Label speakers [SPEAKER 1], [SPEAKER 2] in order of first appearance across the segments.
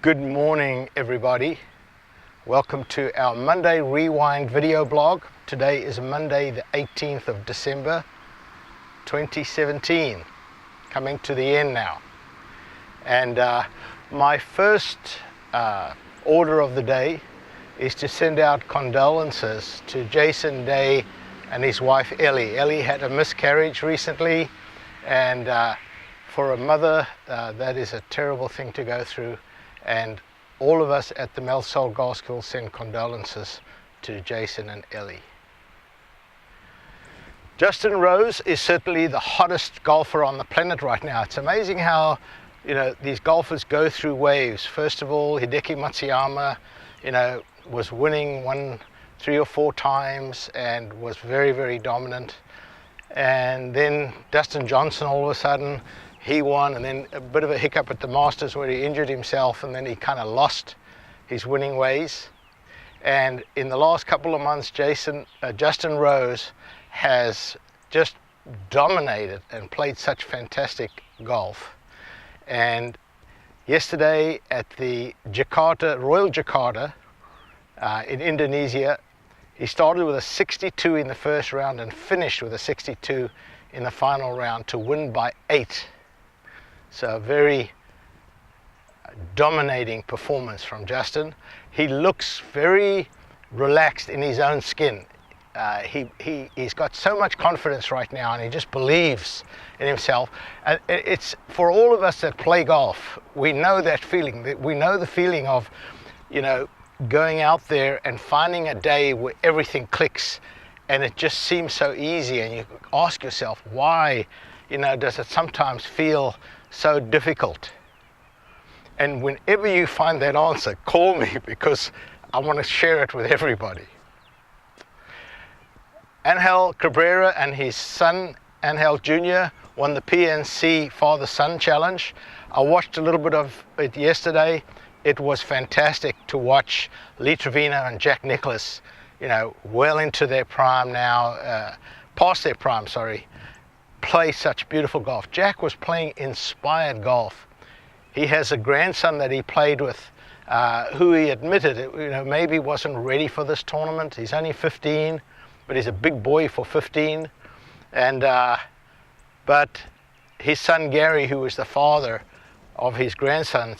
[SPEAKER 1] Good morning, everybody. Welcome to our Monday Rewind video blog. Today is Monday the 18th of December 2017, coming to the end now. And my first order of the day is to send out condolences to Jason Day and his wife Ellie. Ellie had a miscarriage recently, and for a mother that is a terrible thing to go through. And all of us at the Melsol Golf School send condolences to Jason and Ellie. Justin Rose is certainly the hottest golfer on the planet right now. It's amazing how, these golfers go through waves. First of all, Hideki Matsuyama, was winning 3 or 4 times and was very, very dominant. And then Dustin Johnson, all of a sudden, he won, and then a bit of a hiccup at the Masters where he injured himself, and then he kind of lost his winning ways. And in the last couple of months, Justin Rose has just dominated and played such fantastic golf. And yesterday at the Royal Jakarta in Indonesia, he started with a 62 in the first round and finished with a 62 in the final round to win by 8. So a very dominating performance from Justin. He looks very relaxed in his own skin. He's got so much confidence right now, and he just believes in himself. And it's for all of us that play golf, we know that feeling. We know the feeling of, going out there and finding a day where everything clicks and it just seems so easy, and you ask yourself, why, does it sometimes feel so difficult? And whenever you find that answer, call me, because I want to share it with everybody. Angel Cabrera and his son Angel Jr. won the PNC Father-Son Challenge. I watched a little bit of it yesterday. It was fantastic to watch Lee Trevino and Jack Nicklaus, well into their prime now, past their prime, play such beautiful golf. Jack was playing inspired golf. He has a grandson that he played with, who he admitted, maybe wasn't ready for this tournament. He's only 15, but he's a big boy for 15. And but his son Gary, who was the father of his grandson,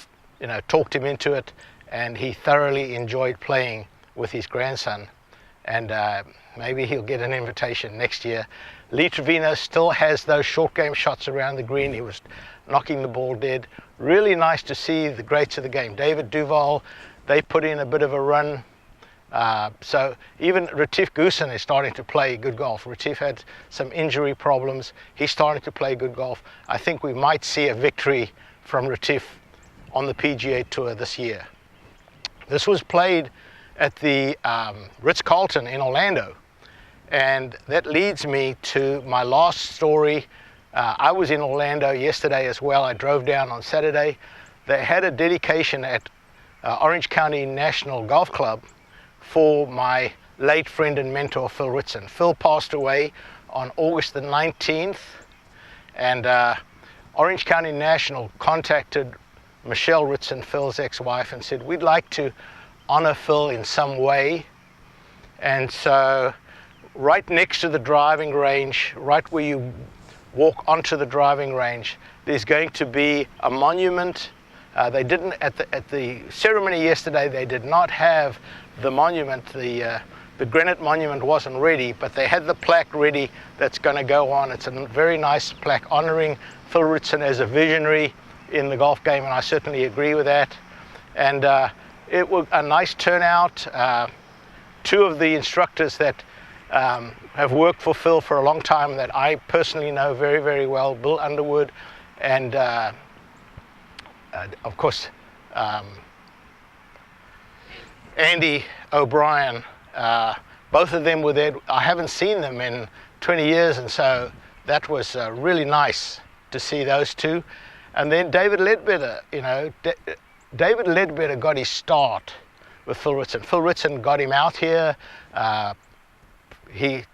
[SPEAKER 1] talked him into it, and he thoroughly enjoyed playing with his grandson. And maybe he'll get an invitation next year. Lee Trevino still has those short game shots around the green. He was knocking the ball dead. Really nice to see the greats of the game. David Duval, they put in a bit of a run. So even Retief Goosen is starting to play good golf. Retief had some injury problems. He's starting to play good golf. I think we might see a victory from Retief on the PGA Tour this year. This was played at the Ritz-Carlton in Orlando. And that leads me to my last story. I was in Orlando yesterday as well. I drove down on Saturday. They had a dedication at Orange County National Golf Club for my late friend and mentor, Phil Ritson. Phil passed away on August the 19th. And Orange County National contacted Michelle Ritson, Phil's ex-wife, and said, we'd like to honor Phil in some way. And so right next to the driving range, right where you walk onto the driving range, there's going to be a monument. They didn't, at the ceremony yesterday, they did not have the monument. The granite monument wasn't ready, but they had the plaque ready that's going to go on. It's a very nice plaque honoring Phil Ritson as a visionary in the golf game, and I certainly agree with that. And it was a nice turnout. 2 of the instructors that have worked for Phil for a long time that I personally know very, very well, Bill Underwood and of course Andy O'Brien. Both of them were there. I haven't seen them in 20 years, and so that was really nice to see those 2. And then David Ledbetter, David Ledbetter got his start with Phil Ritson. Phil Ritson got him out here. He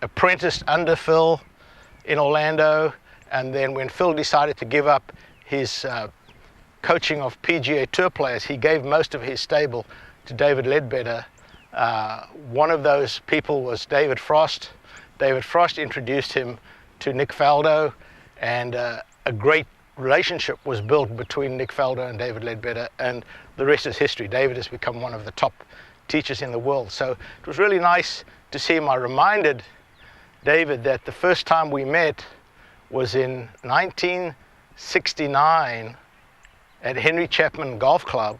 [SPEAKER 1] apprenticed under Phil in Orlando, and then when Phil decided to give up his coaching of PGA Tour players. He gave most of his stable to David Ledbetter. One of those people was David Frost. David Frost introduced him to Nick Faldo, and a great relationship was built between Nick Faldo and David Ledbetter, and the rest is history. David has become one of the top teachers in the world. So it was really nice to see him. I reminded David that the first time we met was in 1969 at Henry Chapman Golf Club,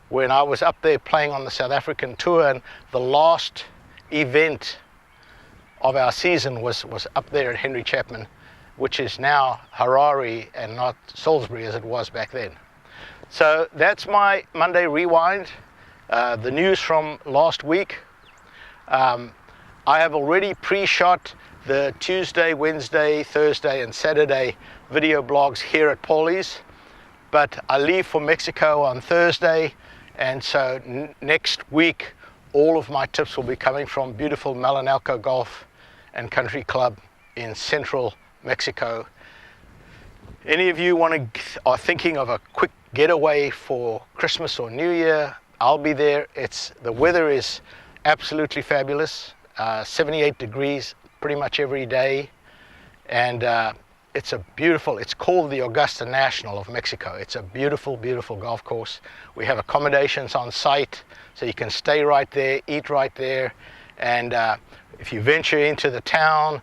[SPEAKER 1] when I was up there playing on the South African tour, and the last event of our season was up there at Henry Chapman, which is now Harare and not Salisbury as it was back then. So that's my Monday Rewind. The news from last week. I have already pre-shot the Tuesday, Wednesday, Thursday and Saturday video blogs here at Paulie's, but I leave for Mexico on Thursday, and so next week all of my tips will be coming from beautiful Malinalco Golf and Country Club in central Mexico. Any of you are thinking of a quick getaway for Christmas or New Year, I'll be there. The weather is absolutely fabulous, 78 degrees pretty much every day, and it's called the Augusta National of Mexico. It's a beautiful, beautiful golf course. We have accommodations on site, so you can stay right there, eat right there, and if you venture into the town,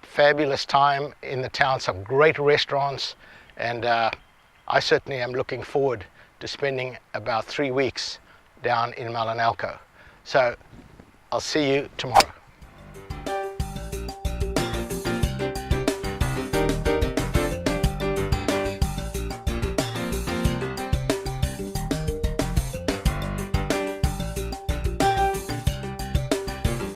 [SPEAKER 1] fabulous time in the town, some great restaurants, and I certainly am looking forward to spending about 3 weeks down in Malinalco. So I'll see you tomorrow.